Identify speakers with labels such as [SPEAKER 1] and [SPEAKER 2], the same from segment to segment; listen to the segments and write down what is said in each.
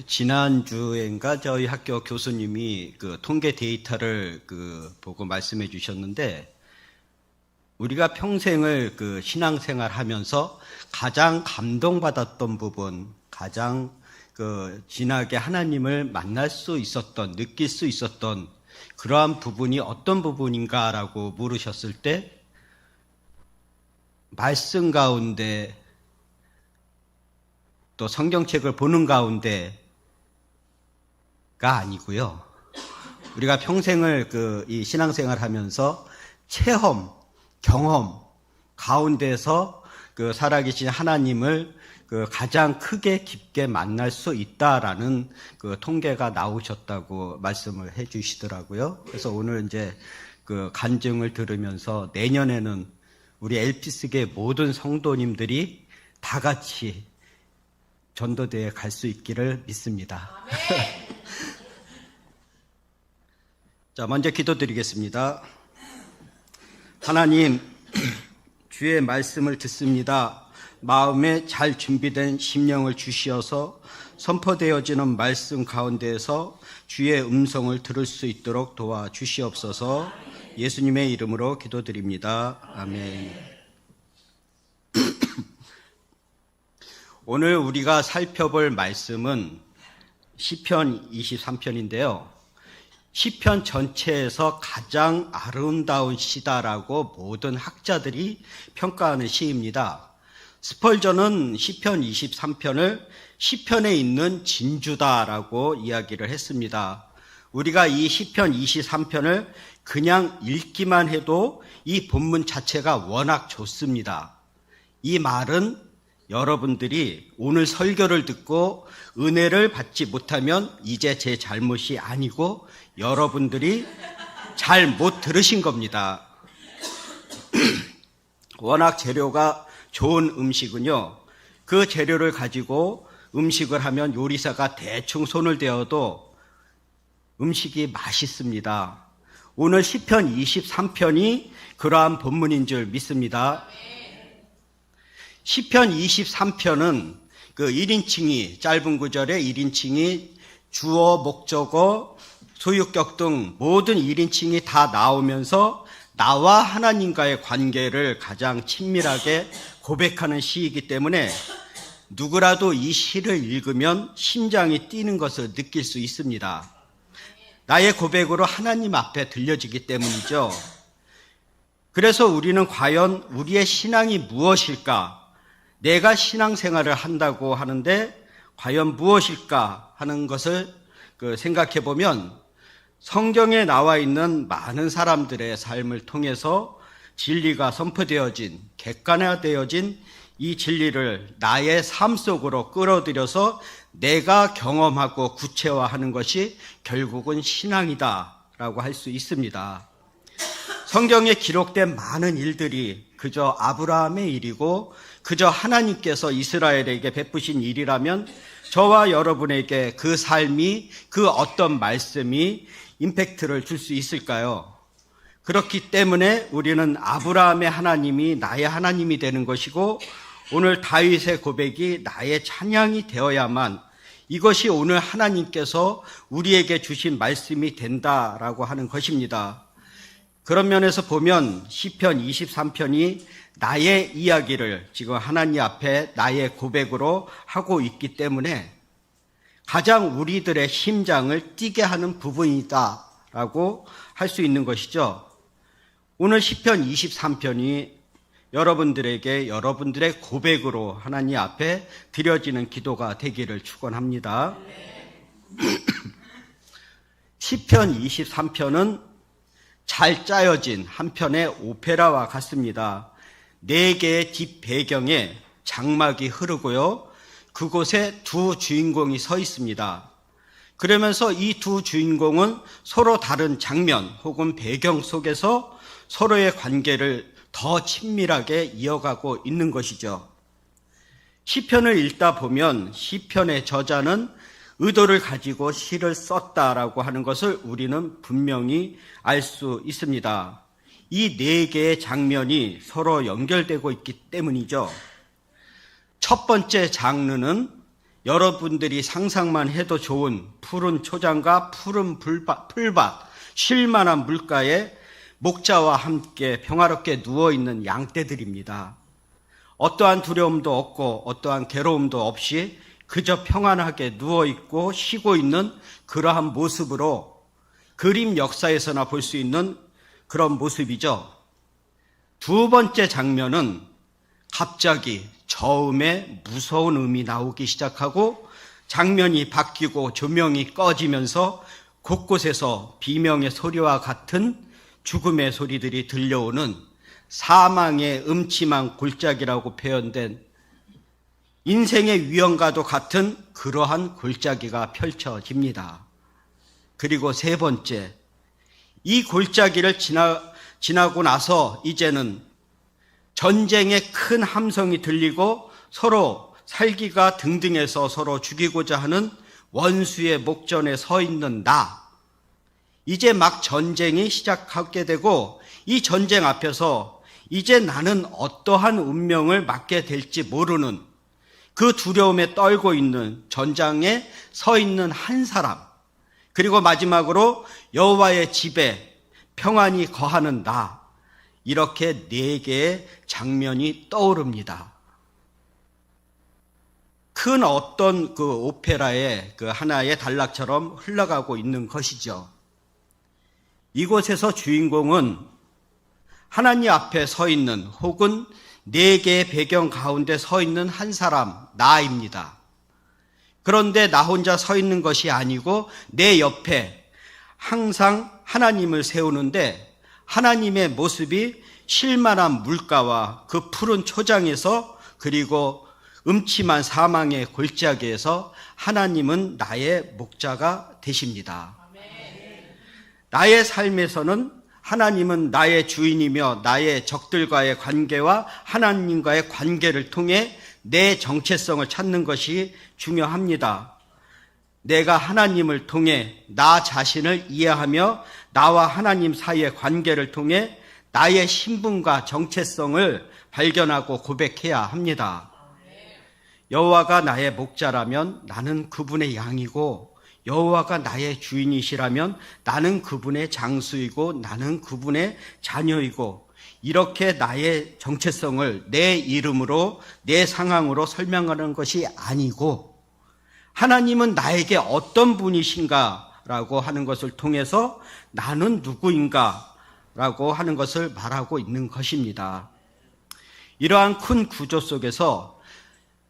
[SPEAKER 1] 지난주엔가 저희 학교 교수님이 통계 데이터를 보고 말씀해 주셨는데, 우리가 평생을 신앙생활 하면서 가장 감동받았던 부분, 가장 진하게 하나님을 만날 수 있었던, 느낄 수 있었던 그러한 부분이 어떤 부분인가라고 물으셨을 때, 말씀 가운데 또 성경책을 보는 가운데가 아니고요. 우리가 평생을 이 신앙생활 하면서 체험, 경험 가운데서 살아계신 하나님을 가장 크게 깊게 만날 수 있다라는 통계가 나오셨다고 말씀을 해 주시더라고요. 그래서 오늘 이제 간증을 들으면서 내년에는 우리 엘피스계 모든 성도님들이 다 같이 전도대에 갈 수 있기를 믿습니다. 자, 먼저 기도드리겠습니다. 하나님, 주의 말씀을 듣습니다. 마음에 잘 준비된 심령을 주시어서 선포되어지는 말씀 가운데에서 주의 음성을 들을 수 있도록 도와주시옵소서. 예수님의 이름으로 기도드립니다. 아멘. 오늘 우리가 살펴볼 말씀은 시편 23편인데요. 시편 전체에서 가장 아름다운 시다라고 모든 학자들이 평가하는 시입니다. 스펄전은 시편 23편을 시편에 있는 진주다라고 이야기를 했습니다. 우리가 이 시편 23편을 그냥 읽기만 해도 이 본문 자체가 워낙 좋습니다. 이 말은 여러분들이 오늘 설교를 듣고 은혜를 받지 못하면 이제 제 잘못이 아니고 여러분들이 잘 못 들으신 겁니다. 워낙 재료가 좋은 음식은요, 그 재료를 가지고 음식을 하면 요리사가 대충 손을 대어도 음식이 맛있습니다. 오늘 시편 23편이 그러한 본문인 줄 믿습니다. 시편 23편은 1인칭이, 짧은 구절에 1인칭이 주어, 목적어, 소유격 등 모든 1인칭이 다 나오면서 나와 하나님과의 관계를 가장 친밀하게 고백하는 시이기 때문에 누구라도 이 시를 읽으면 심장이 뛰는 것을 느낄 수 있습니다. 나의 고백으로 하나님 앞에 들려지기 때문이죠. 그래서 우리는 과연 우리의 신앙이 무엇일까? 내가 신앙생활을 한다고 하는데 과연 무엇일까 하는 것을 생각해 보면 성경에 나와 있는 많은 사람들의 삶을 통해서 진리가 선포되어진, 객관화되어진 이 진리를 나의 삶 속으로 끌어들여서 내가 경험하고 구체화하는 것이 결국은 신앙이다라고 할 수 있습니다. 성경에 기록된 많은 일들이 그저 아브라함의 일이고 그저 하나님께서 이스라엘에게 베푸신 일이라면 저와 여러분에게 그 삶이, 그 어떤 말씀이 임팩트를 줄 수 있을까요? 그렇기 때문에 우리는 아브라함의 하나님이 나의 하나님이 되는 것이고 오늘 다윗의 고백이 나의 찬양이 되어야만 이것이 오늘 하나님께서 우리에게 주신 말씀이 된다라고 하는 것입니다. 그런 면에서 보면 시편 23편이 나의 이야기를 지금 하나님 앞에 나의 고백으로 하고 있기 때문에 가장 우리들의 심장을 뛰게 하는 부분이다라고 할 수 있는 것이죠. 오늘 시편 23편이 여러분들에게 여러분들의 고백으로 하나님 앞에 드려지는 기도가 되기를 축원합니다. 시편 23편은 잘 짜여진 한 편의 오페라와 같습니다. 4개의 뒷배경에 장막이 흐르고요. 그곳에 두 주인공이 서 있습니다. 그러면서 이 두 주인공은 서로 다른 장면 혹은 배경 속에서 서로의 관계를 더 친밀하게 이어가고 있는 것이죠. 시편을 읽다 보면 시편의 저자는 의도를 가지고 시를 썼다라고 하는 것을 우리는 분명히 알 수 있습니다. 이 4개의 장면이 서로 연결되고 있기 때문이죠. 첫 번째 장르는 여러분들이 상상만 해도 좋은 푸른 초장과 푸른 풀밭, 쉴만한 물가에 목자와 함께 평화롭게 누워있는 양떼들입니다. 어떠한 두려움도 없고 어떠한 괴로움도 없이 그저 평안하게 누워있고 쉬고 있는 그러한 모습으로 그림 역사에서나 볼 수 있는 그런 모습이죠. 두 번째 장면은 갑자기 저음에 무서운 음이 나오기 시작하고 장면이 바뀌고 조명이 꺼지면서 곳곳에서 비명의 소리와 같은 죽음의 소리들이 들려오는 사망의 음침한 골짜기라고 표현된 인생의 위험과도 같은 그러한 골짜기가 펼쳐집니다. 그리고 세 번째, 이 골짜기를 지나고 나서 이제는 전쟁의 큰 함성이 들리고 서로 살기가 등등해서 서로 죽이고자 하는 원수의 목전에 서 있는 나. 이제 막 전쟁이 시작하게 되고 이 전쟁 앞에서 이제 나는 어떠한 운명을 맞게 될지 모르는 그 두려움에 떨고 있는 전장에 서 있는 한 사람, 그리고 마지막으로 여호와의 집에 평안히 거하는 나, 이렇게 네 개의 장면이 떠오릅니다. 큰 어떤 그 오페라의 그 하나의 단락처럼 흘러가고 있는 것이죠. 이곳에서 주인공은 하나님 앞에 서 있는 혹은 네 개의 배경 가운데 서 있는 한 사람, 나입니다. 그런데 나 혼자 서 있는 것이 아니고 내 옆에 항상 하나님을 세우는데 하나님의 모습이 쉴만한 물가와 그 푸른 초장에서 그리고 음침한 사망의 골짜기에서 하나님은 나의 목자가 되십니다. 나의 삶에서는 하나님은 나의 주인이며 나의 적들과의 관계와 하나님과의 관계를 통해 내 정체성을 찾는 것이 중요합니다. 내가 하나님을 통해 나 자신을 이해하며 나와 하나님 사이의 관계를 통해 나의 신분과 정체성을 발견하고 고백해야 합니다. 여호와가 나의 목자라면 나는 그분의 양이고 여호와가 나의 주인이시라면 나는 그분의 장수이고 나는 그분의 자녀이고 이렇게 나의 정체성을 내 이름으로 내 상황으로 설명하는 것이 아니고 하나님은 나에게 어떤 분이신가라고 하는 것을 통해서 나는 누구인가라고 하는 것을 말하고 있는 것입니다. 이러한 큰 구조 속에서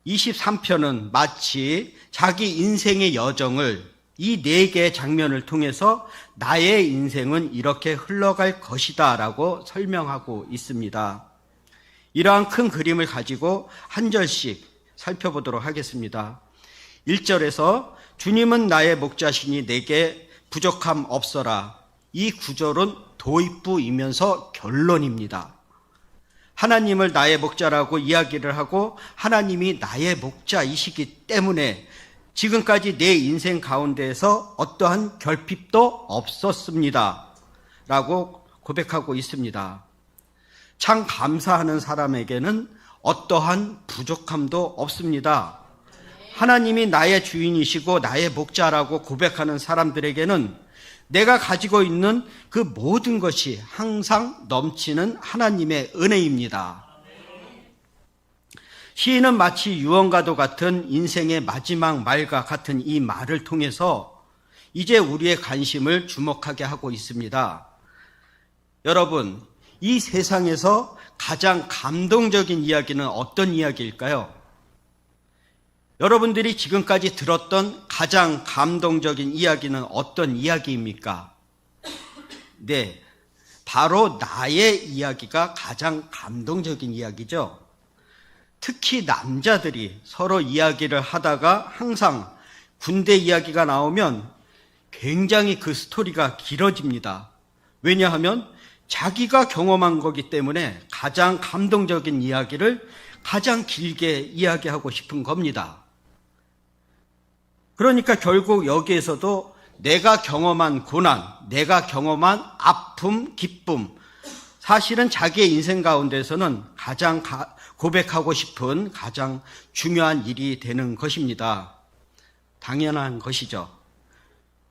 [SPEAKER 1] 23편은 마치 자기 인생의 여정을 이 네 개의 장면을 통해서 나의 인생은 이렇게 흘러갈 것이다 라고 설명하고 있습니다. 이러한 큰 그림을 가지고 한 절씩 살펴보도록 하겠습니다. 1절에서 주님은 나의 목자시니 내게 부족함 없어라. 이 구절은 도입부이면서 결론입니다. 하나님을 나의 목자라고 이야기를 하고 하나님이 나의 목자이시기 때문에 지금까지 내 인생 가운데에서 어떠한 결핍도 없었습니다. 라고 고백하고 있습니다. 참 감사하는 사람에게는 어떠한 부족함도 없습니다. 하나님이 나의 주인이시고 나의 목자라고 고백하는 사람들에게는 내가 가지고 있는 그 모든 것이 항상 넘치는 하나님의 은혜입니다. 시인은 마치 유언과도 같은 인생의 마지막 말과 같은 이 말을 통해서 이제 우리의 관심을 주목하게 하고 있습니다. 여러분, 이 세상에서 가장 감동적인 이야기는 어떤 이야기일까요? 여러분들이 지금까지 들었던 가장 감동적인 이야기는 어떤 이야기입니까? 네, 바로 나의 이야기가 가장 감동적인 이야기죠. 특히 남자들이 서로 이야기를 하다가 항상 군대 이야기가 나오면 굉장히 그 스토리가 길어집니다. 왜냐하면 자기가 경험한 거기 때문에 가장 감동적인 이야기를 가장 길게 이야기하고 싶은 겁니다. 그러니까 결국 여기에서도 내가 경험한 고난, 내가 경험한 아픔, 기쁨, 사실은 자기의 인생 가운데서는 가장 고백하고 싶은 가장 중요한 일이 되는 것입니다. 당연한 것이죠.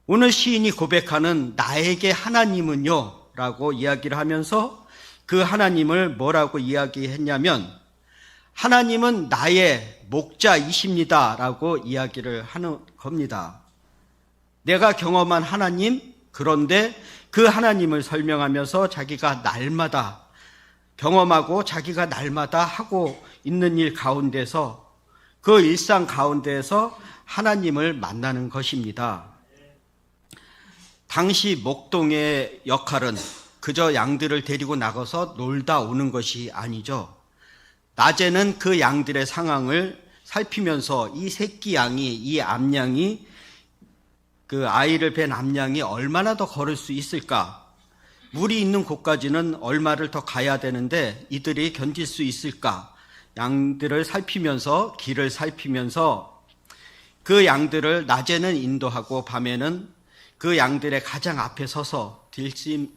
[SPEAKER 1] 오늘 시인이 고백하는 나에게 하나님은요 라고 이야기를 하면서 그 하나님을 뭐라고 이야기했냐면 하나님은 나의 목자이십니다 라고 이야기를 하는 겁니다. 내가 경험한 하나님, 그런데 그 하나님을 설명하면서 자기가 날마다 경험하고 자기가 날마다 하고 있는 일 가운데서 그 일상 가운데에서 하나님을 만나는 것입니다. 당시 목동의 역할은 그저 양들을 데리고 나가서 놀다 오는 것이 아니죠. 낮에는 그 양들의 상황을 살피면서 이 새끼 양이, 이 암양이, 그 아이를 뵌 암양이 얼마나 더 걸을 수 있을까? 물이 있는 곳까지는 얼마를 더 가야 되는데 이들이 견딜 수 있을까? 양들을 살피면서, 길을 살피면서 그 양들을 낮에는 인도하고 밤에는 그 양들의 가장 앞에 서서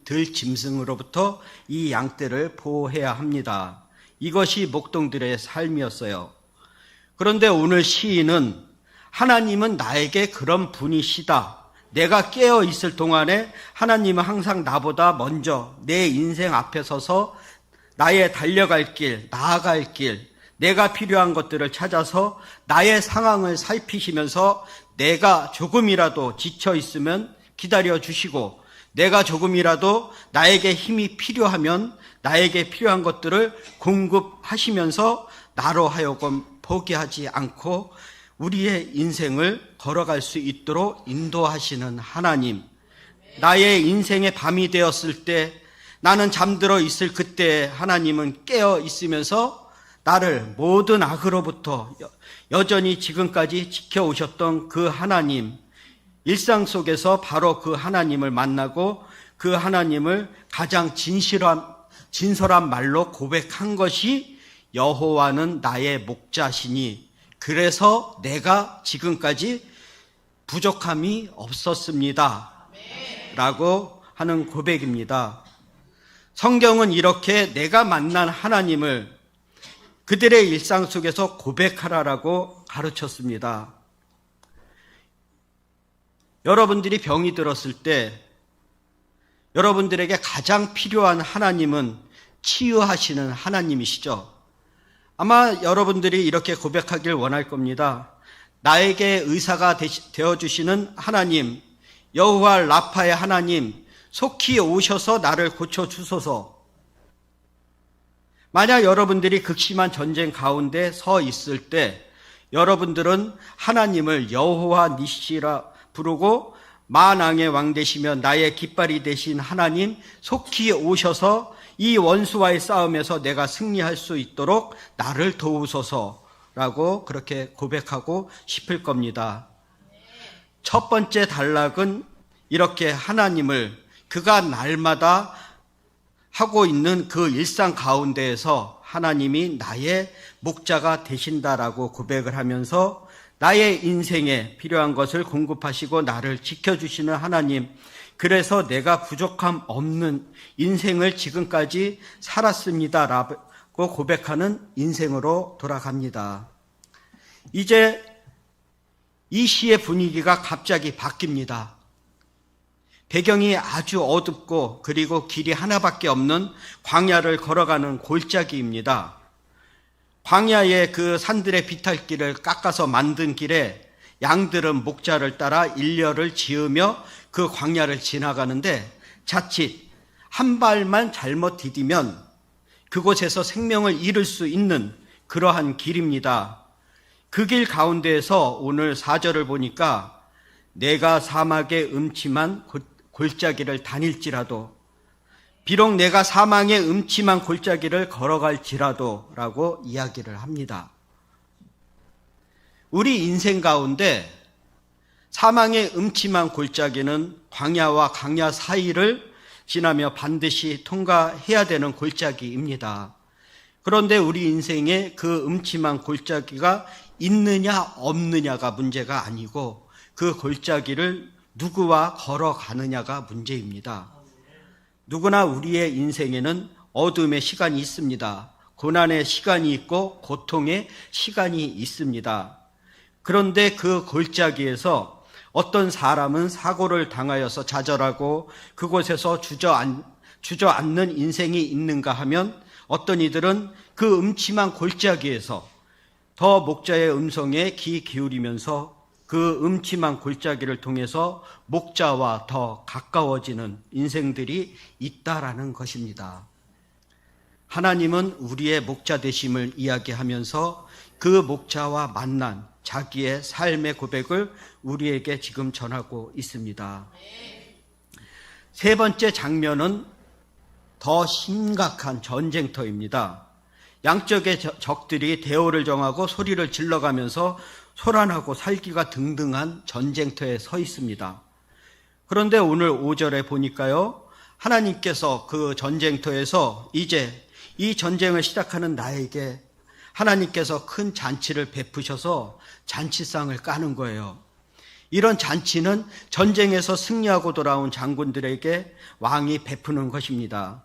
[SPEAKER 1] 들짐승으로부터 이 양떼를 보호해야 합니다. 이것이 목동들의 삶이었어요. 그런데 오늘 시인은 하나님은 나에게 그런 분이시다. 내가 깨어 있을 동안에 하나님은 항상 나보다 먼저 내 인생 앞에 서서 나의 달려갈 길, 나아갈 길, 내가 필요한 것들을 찾아서 나의 상황을 살피시면서 내가 조금이라도 지쳐 있으면 기다려 주시고 내가 조금이라도 나에게 힘이 필요하면 나에게 필요한 것들을 공급하시면서 나로 하여금 포기하지 않고 우리의 인생을 걸어갈 수 있도록 인도하시는 하나님. 나의 인생의 밤이 되었을 때 나는 잠들어 있을 그때 하나님은 깨어 있으면서 나를 모든 악으로부터 여전히 지금까지 지켜오셨던 그 하나님, 일상 속에서 바로 그 하나님을 만나고 그 하나님을 가장 진솔한 말로 고백한 것이 여호와는 나의 목자시니 그래서 내가 지금까지 부족함이 없었습니다 라고 하는 고백입니다. 성경은 이렇게 내가 만난 하나님을 그들의 일상 속에서 고백하라라고 가르쳤습니다. 여러분들이 병이 들었을 때 여러분들에게 가장 필요한 하나님은 치유하시는 하나님이시죠. 아마 여러분들이 이렇게 고백하길 원할 겁니다. 나에게 의사가 되어주시는 하나님, 여호와 라파의 하나님, 속히 오셔서 나를 고쳐주소서. 만약 여러분들이 극심한 전쟁 가운데 서 있을 때 여러분들은 하나님을 여호와 니시라 부르고 만왕의 왕 되시며 나의 깃발이 되신 하나님 속히 오셔서 이 원수와의 싸움에서 내가 승리할 수 있도록 나를 도우소서라고 그렇게 고백하고 싶을 겁니다. 첫 번째 단락은 이렇게 하나님을 그가 날마다 하고 있는 그 일상 가운데에서 하나님이 나의 목자가 되신다라고 고백을 하면서 나의 인생에 필요한 것을 공급하시고 나를 지켜주시는 하나님, 그래서 내가 부족함 없는 인생을 지금까지 살았습니다라고 고백하는 인생으로 돌아갑니다. 이제 이 시의 분위기가 갑자기 바뀝니다. 배경이 아주 어둡고 그리고 길이 하나밖에 없는 광야를 걸어가는 골짜기입니다. 광야의 그 산들의 비탈길을 깎아서 만든 길에 양들은 목자를 따라 일렬을 지으며 그 광야를 지나가는데 자칫 한 발만 잘못 디디면 그곳에서 생명을 잃을 수 있는 그러한 길입니다. 그 길 가운데에서 오늘 4절을 보니까 내가 사막의 음침한 골짜기를 다닐지라도 비록 내가 사망의 음침한 골짜기를 걸어갈지라도 라고 이야기를 합니다. 우리 인생 가운데 사망의 음침한 골짜기는 광야와 강야 사이를 지나며 반드시 통과해야 되는 골짜기입니다. 그런데 우리 인생에 그 음침한 골짜기가 있느냐 없느냐가 문제가 아니고 그 골짜기를 누구와 걸어가느냐가 문제입니다. 누구나 우리의 인생에는 어둠의 시간이 있습니다. 고난의 시간이 있고 고통의 시간이 있습니다. 그런데 그 골짜기에서 어떤 사람은 사고를 당하여서 좌절하고 그곳에서 주저앉는 인생이 있는가 하면 어떤 이들은 그 음침한 골짜기에서 더 목자의 음성에 귀 기울이면서 그 음침한 골짜기를 통해서 목자와 더 가까워지는 인생들이 있다라는 것입니다. 하나님은 우리의 목자 되심을 이야기하면서 그 목자와 만난 자기의 삶의 고백을 우리에게 지금 전하고 있습니다. 세 번째 장면은 더 심각한 전쟁터입니다. 양쪽의 적들이 대오를 정하고 소리를 질러가면서 소란하고 살기가 등등한 전쟁터에 서 있습니다. 그런데 오늘 5절에 보니까요, 하나님께서 그 전쟁터에서 이제 이 전쟁을 시작하는 나에게 하나님께서 큰 잔치를 베푸셔서 잔치상을 까는 거예요. 이런 잔치는 전쟁에서 승리하고 돌아온 장군들에게 왕이 베푸는 것입니다.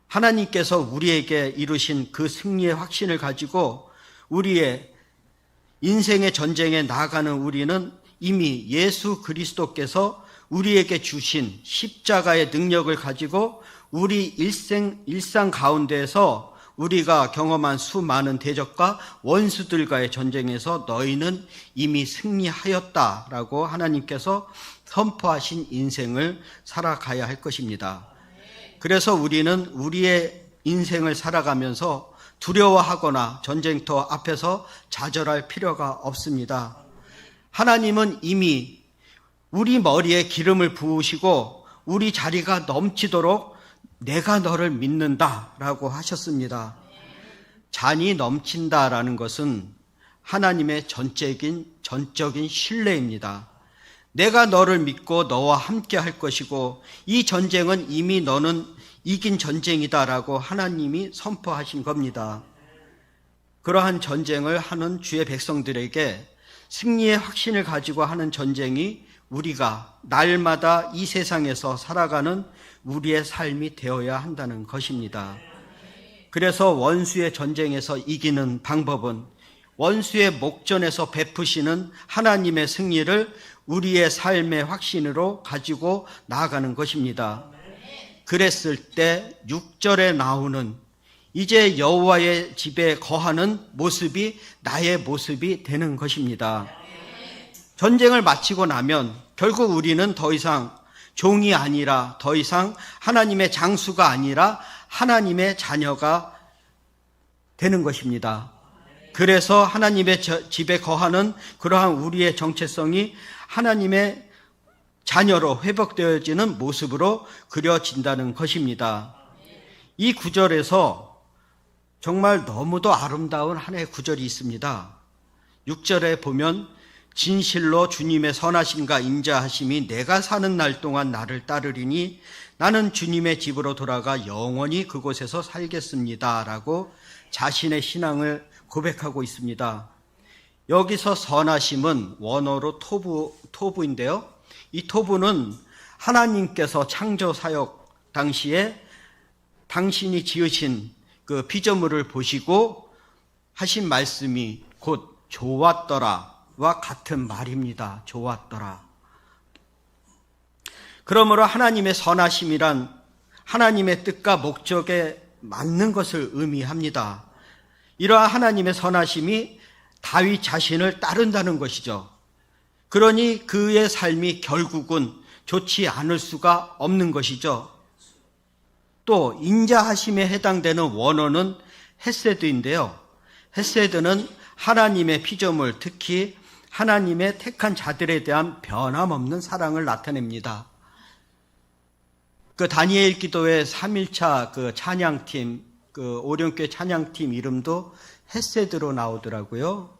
[SPEAKER 1] 하나님께서 우리에게 이루신 그 승리의 확신을 가지고 우리의 인생의 전쟁에 나아가는 우리는 이미 예수 그리스도께서 우리에게 주신 십자가의 능력을 가지고 우리 일상 가운데에서 우리가 경험한 수많은 대적과 원수들과의 전쟁에서 너희는 이미 승리하였다라고 하나님께서 선포하신 인생을 살아가야 할 것입니다. 그래서 우리는 우리의 인생을 살아가면서 두려워하거나 전쟁터 앞에서 좌절할 필요가 없습니다. 하나님은 이미 우리 머리에 기름을 부으시고 우리 자리가 넘치도록 내가 너를 믿는다라고 하셨습니다. 잔이 넘친다라는 것은 하나님의 전적인 신뢰입니다. 내가 너를 믿고 너와 함께 할 것이고 이 전쟁은 이미 너는 이긴 전쟁이다라고 하나님이 선포하신 겁니다. 그러한 전쟁을 하는 주의 백성들에게 승리의 확신을 가지고 하는 전쟁이 우리가 날마다 이 세상에서 살아가는 우리의 삶이 되어야 한다는 것입니다. 그래서 원수의 전쟁에서 이기는 방법은 원수의 목전에서 베푸시는 하나님의 승리를 우리의 삶의 확신으로 가지고 나아가는 것입니다. 그랬을 때 6절에 나오는 이제 여호와의 집에 거하는 모습이 나의 모습이 되는 것입니다. 전쟁을 마치고 나면 결국 우리는 더 이상 종이 아니라 더 이상 하나님의 장수가 아니라 하나님의 자녀가 되는 것입니다. 그래서 하나님의 집에 거하는 그러한 우리의 정체성이 하나님의 자녀로 회복되어지는 모습으로 그려진다는 것입니다. 이 구절에서 정말 너무도 아름다운 하나의 구절이 있습니다. 6절에 보면 진실로 주님의 선하심과 인자하심이 내가 사는 날 동안 나를 따르리니 나는 주님의 집으로 돌아가 영원히 그곳에서 살겠습니다 라고 자신의 신앙을 고백하고 있습니다. 여기서 선하심은 원어로 토부인데요. 이 토부는 하나님께서 창조 사역 당시에 당신이 지으신 그 피조물을 보시고 하신 말씀이 곧 좋았더라와 같은 말입니다. 좋았더라. 그러므로 하나님의 선하심이란 하나님의 뜻과 목적에 맞는 것을 의미합니다. 이러한 하나님의 선하심이 다윗 자신을 따른다는 것이죠. 그러니 그의 삶이 결국은 좋지 않을 수가 없는 것이죠. 또 인자하심에 해당되는 원어는 헤세드인데요. 헤세드는 하나님의 피조물, 특히 하나님의 택한 자들에 대한 변함없는 사랑을 나타냅니다. 그 다니엘 기도회 3일차 그 찬양팀, 그 오령교회 찬양팀 이름도 헤세드로 나오더라고요.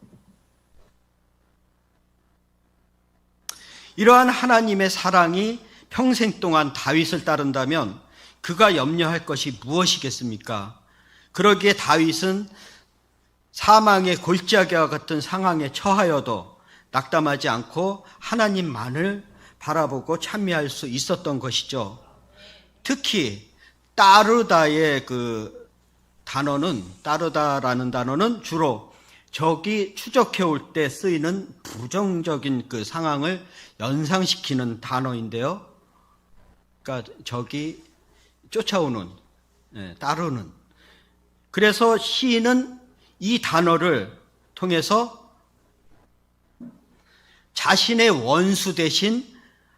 [SPEAKER 1] 이러한 하나님의 사랑이 평생 동안 다윗을 따른다면 그가 염려할 것이 무엇이겠습니까? 그러기에 다윗은 사망의 골짜기와 같은 상황에 처하여도 낙담하지 않고 하나님만을 바라보고 찬미할 수 있었던 것이죠. 특히 따르다의 그 단어는, 따르다라는 단어는 주로 적이 추적해 올 때 쓰이는 부정적인 그 상황을 연상시키는 단어인데요. 그러니까 적이 쫓아오는, 따르는. 그래서 시인은 이 단어를 통해서 자신의 원수 대신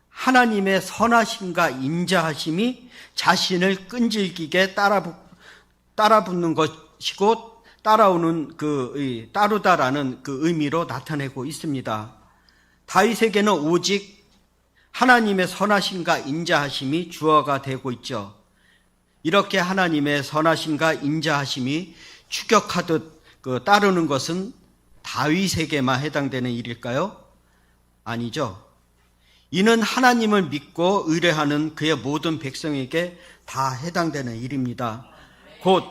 [SPEAKER 1] 하나님의 선하심과 인자하심이 자신을 끈질기게 따라붙는 것이고 따라오는 따르다라는 그 의미로 나타내고 있습니다. 다윗에게는 오직 하나님의 선하심과 인자하심이 주어가 되고 있죠. 이렇게 하나님의 선하심과 인자하심이 추격하듯 따르는 것은 다윗에게만 해당되는 일일까요? 아니죠. 이는 하나님을 믿고 의뢰하는 그의 모든 백성에게 다 해당되는 일입니다. 곧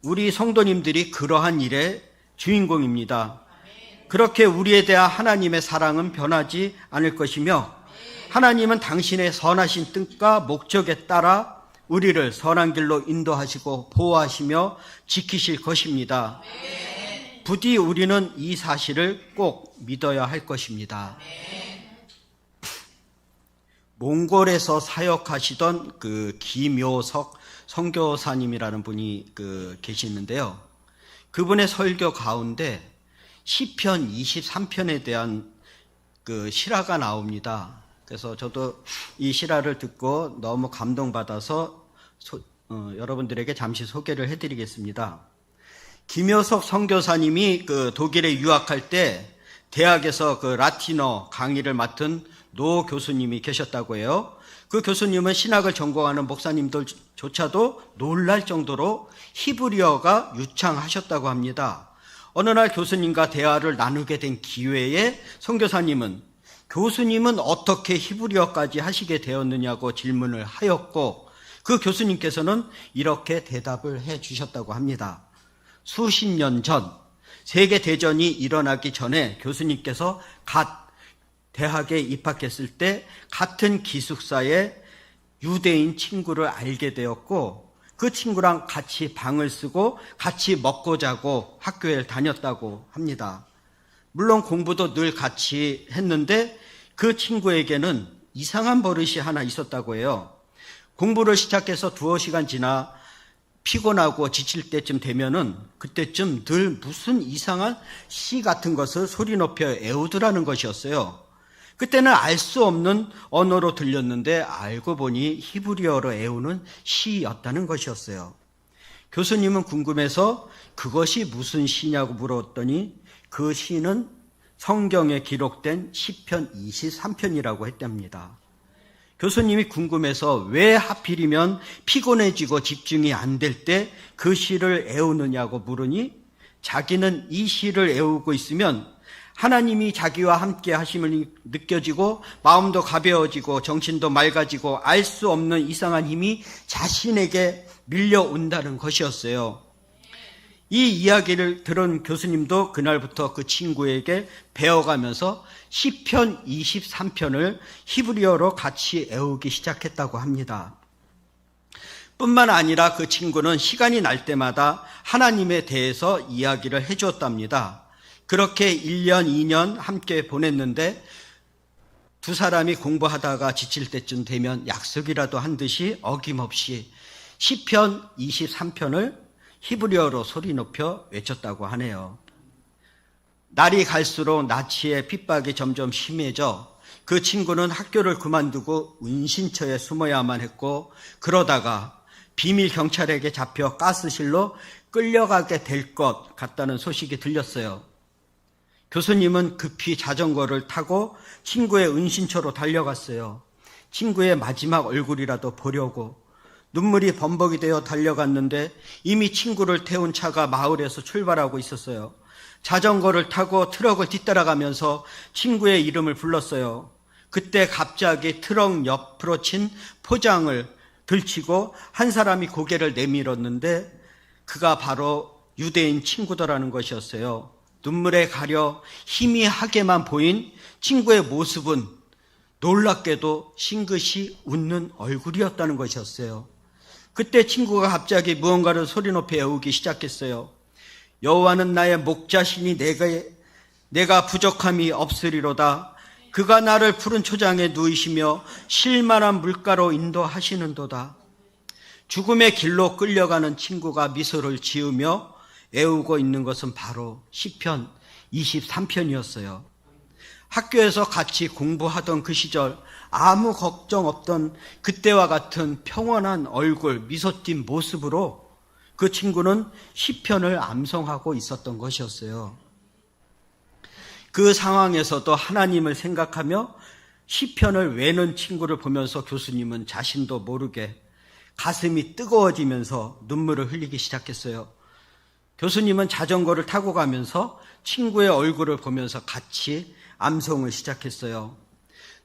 [SPEAKER 1] 우리 성도님들이 그러한 일의 주인공입니다. 그렇게 우리에 대한 하나님의 사랑은 변하지 않을 것이며 하나님은 당신의 선하신 뜻과 목적에 따라 우리를 선한 길로 인도하시고 보호하시며 지키실 것입니다. 부디 우리는 이 사실을 꼭 믿어야 할 것입니다. 몽골에서 사역하시던 그 기묘석 선교사님이라는 분이 계시는데요. 그분의 설교 가운데 시편 23편에 대한 실화가 나옵니다. 그래서 저도 이 실화를 듣고 너무 감동받아서 여러분들에게 잠시 소개를 해드리겠습니다. 김효석 선교사님이 독일에 유학할 때 대학에서 라틴어 강의를 맡은 노 교수님이 계셨다고 해요. 그 교수님은 신학을 전공하는 목사님들조차도 놀랄 정도로 히브리어가 유창하셨다고 합니다. 어느 날 교수님과 대화를 나누게 된 기회에 선교사님은 교수님은 어떻게 히브리어까지 하시게 되었느냐고 질문을 하였고 그 교수님께서는 이렇게 대답을 해 주셨다고 합니다. 수십 년 전 세계대전이 일어나기 전에 교수님께서 갓 대학에 입학했을 때 같은 기숙사에 유대인 친구를 알게 되었고 그 친구랑 같이 방을 쓰고 같이 먹고 자고 학교에 다녔다고 합니다. 물론 공부도 늘 같이 했는데 그 친구에게는 이상한 버릇이 하나 있었다고 해요. 공부를 시작해서 두어 시간 지나 피곤하고 지칠 때쯤 되면은 그때쯤 늘 무슨 이상한 시 같은 것을 소리 높여 애우더라는 것이었어요. 그때는 알 수 없는 언어로 들렸는데 알고 보니 히브리어로 애우는 시였다는 것이었어요. 교수님은 궁금해서 그것이 무슨 시냐고 물었더니 그 시는 성경에 기록된 시편 23편이라고 했답니다. 교수님이 궁금해서 왜 하필이면 피곤해지고 집중이 안 될 때 그 시를 애우느냐고 물으니 자기는 이 시를 애우고 있으면 하나님이 자기와 함께 하심을 느껴지고 마음도 가벼워지고 정신도 맑아지고 알 수 없는 이상한 힘이 자신에게 밀려온다는 것이었어요. 이 이야기를 들은 교수님도 그날부터 그 친구에게 배워가면서 시편 23편을 히브리어로 같이 애우기 시작했다고 합니다. 뿐만 아니라 그 친구는 시간이 날 때마다 하나님에 대해서 이야기를 해주었답니다. 그렇게 1년, 2년 함께 보냈는데 두 사람이 공부하다가 지칠 때쯤 되면 약속이라도 한 듯이 어김없이 시편 23편을 히브리어로 소리 높여 외쳤다고 하네요. 날이 갈수록 나치의 핍박이 점점 심해져 그 친구는 학교를 그만두고 은신처에 숨어야만 했고 그러다가 비밀 경찰에게 잡혀 가스실로 끌려가게 될 것 같다는 소식이 들렸어요. 교수님은 급히 자전거를 타고 친구의 은신처로 달려갔어요. 친구의 마지막 얼굴이라도 보려고 눈물이 범벅이 되어 달려갔는데 이미 친구를 태운 차가 마을에서 출발하고 있었어요. 자전거를 타고 트럭을 뒤따라가면서 친구의 이름을 불렀어요. 그때 갑자기 트럭 옆으로 친 포장을 들치고 한 사람이 고개를 내밀었는데 그가 바로 유대인 친구더라는 것이었어요. 눈물에 가려 희미하게만 보인 친구의 모습은 놀랍게도 싱긋이 웃는 얼굴이었다는 것이었어요. 그때 친구가 갑자기 무언가를 소리 높여 애우기 시작했어요. 여호와는 나의 목자시니 내가 부족함이 없으리로다. 그가 나를 푸른 초장에 누이시며 쉴만한 물가로 인도하시는도다. 죽음의 길로 끌려가는 친구가 미소를 지으며 애우고 있는 것은 바로 시편 23편이었어요. 학교에서 같이 공부하던 그 시절 아무 걱정 없던 그때와 같은 평온한 얼굴, 미소 띈 모습으로 그 친구는 시편을 암송하고 있었던 것이었어요. 그 상황에서도 하나님을 생각하며 시편을 외는 친구를 보면서 교수님은 자신도 모르게 가슴이 뜨거워지면서 눈물을 흘리기 시작했어요. 교수님은 자전거를 타고 가면서 친구의 얼굴을 보면서 같이 암송을 시작했어요.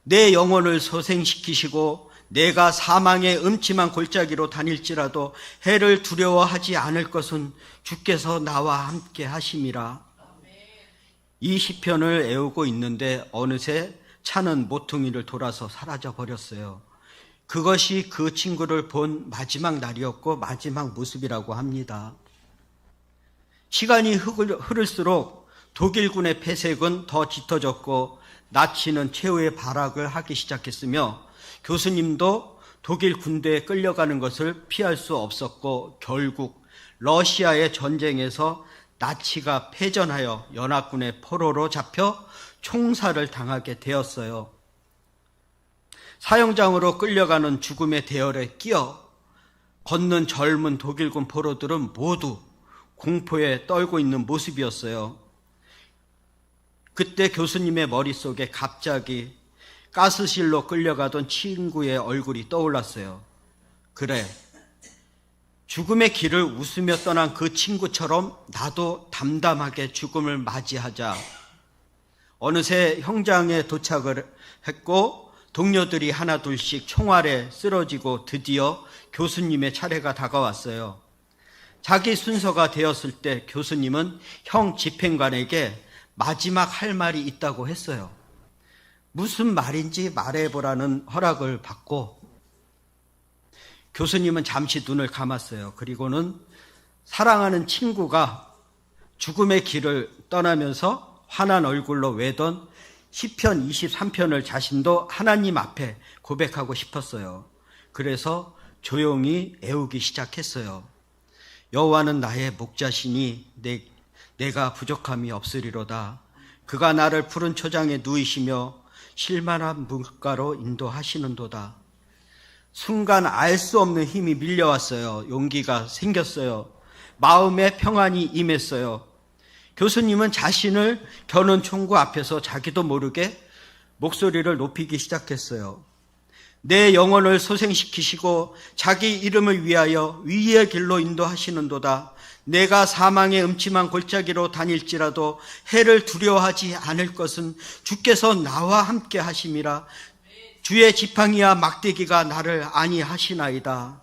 [SPEAKER 1] 내 영혼을 소생시키시고 내가 사망의 음침한 골짜기로 다닐지라도 해를 두려워하지 않을 것은 주께서 나와 함께 하심이라. 이 시편을 애우고 있는데 어느새 차는 모퉁이를 돌아서 사라져 버렸어요. 그것이 그 친구를 본 마지막 날이었고 마지막 모습이라고 합니다. 시간이 흐를수록 독일군의 폐색은 더 짙어졌고 나치는 최후의 발악을 하기 시작했으며 교수님도 독일 군대에 끌려가는 것을 피할 수 없었고 결국 러시아의 전쟁에서 나치가 패전하여 연합군의 포로로 잡혀 총살을 당하게 되었어요. 사형장으로 끌려가는 죽음의 대열에 끼어 걷는 젊은 독일군 포로들은 모두 공포에 떨고 있는 모습이었어요. 그때 교수님의 머릿속에 갑자기 가스실로 끌려가던 친구의 얼굴이 떠올랐어요. 그래, 죽음의 길을 웃으며 떠난 그 친구처럼 나도 담담하게 죽음을 맞이하자. 어느새 형장에 도착을 했고 동료들이 하나둘씩 총알에 쓰러지고 드디어 교수님의 차례가 다가왔어요. 자기 순서가 되었을 때 교수님은 형 집행관에게 마지막 할 말이 있다고 했어요. 무슨 말인지 말해보라는 허락을 받고 교수님은 잠시 눈을 감았어요. 그리고는 사랑하는 친구가 죽음의 길을 떠나면서 환한 얼굴로 외던 시편 23편을 자신도 하나님 앞에 고백하고 싶었어요. 그래서 조용히 애우기 시작했어요. 여호와는 나의 목자시니 내가 부족함이 없으리로다. 그가 나를 푸른 초장에 누이시며 쉴만한 물가로 인도하시는도다. 순간 알 수 없는 힘이 밀려왔어요. 용기가 생겼어요. 마음에 평안이 임했어요. 교수님은 자신을 겨눈 총구 앞에서 자기도 모르게 목소리를 높이기 시작했어요. 내 영혼을 소생시키시고 자기 이름을 위하여 위의 길로 인도하시는도다. 내가 사망의 음침한 골짜기로 다닐지라도 해를 두려워하지 않을 것은 주께서 나와 함께 하심이라. 주의 지팡이와 막대기가 나를 안위하시나이다.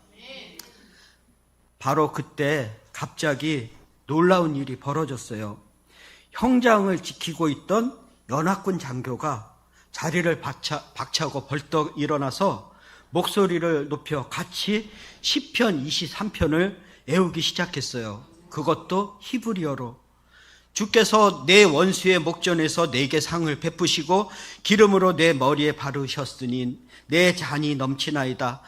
[SPEAKER 1] 바로 그때 갑자기 놀라운 일이 벌어졌어요. 형장을 지키고 있던 연합군 장교가 자리를 박차고 벌떡 일어나서 목소리를 높여 같이 시편 23편을 애우기 시작했어요. 그것도 히브리어로. 주께서 내 원수의 목전에서 내게 상을 베푸시고 기름으로 내 머리에 바르셨으니 내 잔이 넘치나이다.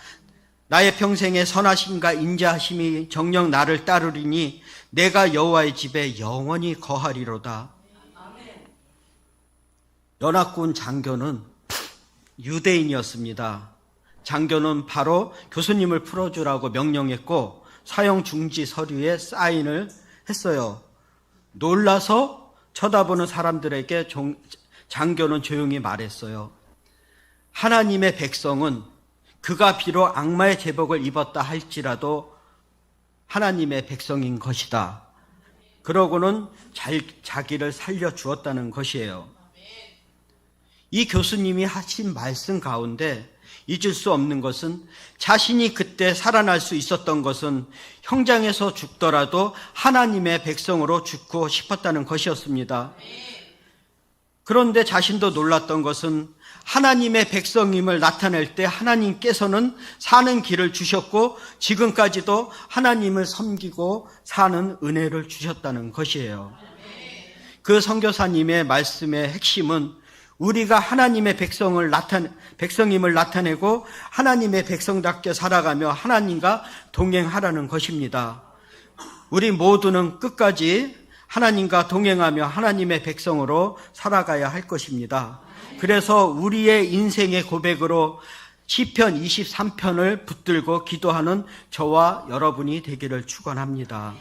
[SPEAKER 1] 나의 평생에 선하심과 인자하심이 정녕 나를 따르리니 내가 여호와의 집에 영원히 거하리로다. 연합군 장교는 유대인이었습니다. 장교는 바로 교수님을 풀어주라고 명령했고 사형 중지 서류에 사인을 했어요. 놀라서 쳐다보는 사람들에게 장교는 조용히 말했어요. 하나님의 백성은 그가 비록 악마의 제복을 입었다 할지라도 하나님의 백성인 것이다. 그러고는 자기를 살려주었다는 것이에요. 이 교수님이 하신 말씀 가운데 잊을 수 없는 것은 자신이 그때 살아날 수 있었던 것은 형장에서 죽더라도 하나님의 백성으로 죽고 싶었다는 것이었습니다. 그런데 자신도 놀랐던 것은 하나님의 백성임을 나타낼 때 하나님께서는 사는 길을 주셨고 지금까지도 하나님을 섬기고 사는 은혜를 주셨다는 것이에요. 그 선교사님의 말씀의 핵심은 우리가 하나님의 백성임을 나타내고 하나님의 백성답게 살아가며 하나님과 동행하라는 것입니다. 우리 모두는 끝까지 하나님과 동행하며 하나님의 백성으로 살아가야 할 것입니다. 그래서 우리의 인생의 고백으로 시편 23편을 붙들고 기도하는 저와 여러분이 되기를 축원합니다.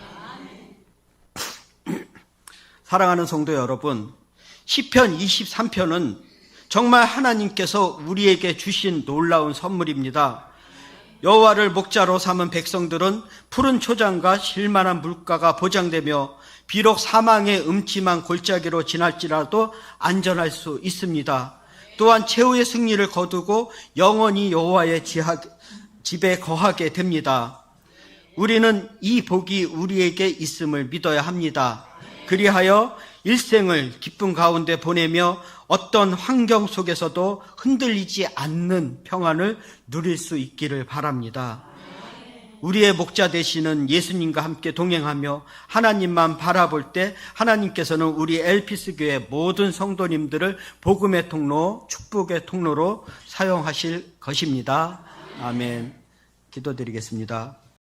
[SPEAKER 1] 사랑하는 성도 여러분, 시편 23편은 정말 하나님께서 우리에게 주신 놀라운 선물입니다. 여호와를 목자로 삼은 백성들은 푸른 초장과 쉴만한 물가가 보장되며 비록 사망의 음침한 골짜기로 지날지라도 안전할 수 있습니다. 또한 최후의 승리를 거두고 영원히 여호와의 집에 거하게 됩니다. 우리는 이 복이 우리에게 있음을 믿어야 합니다. 그리하여 일생을 기쁨 가운데 보내며 어떤 환경 속에서도 흔들리지 않는 평안을 누릴 수 있기를 바랍니다. 우리의 목자 되시는 예수님과 함께 동행하며 하나님만 바라볼 때 하나님께서는 우리 엘피스 교회 모든 성도님들을 복음의 통로, 축복의 통로로 사용하실 것입니다. 아멘. 기도드리겠습니다.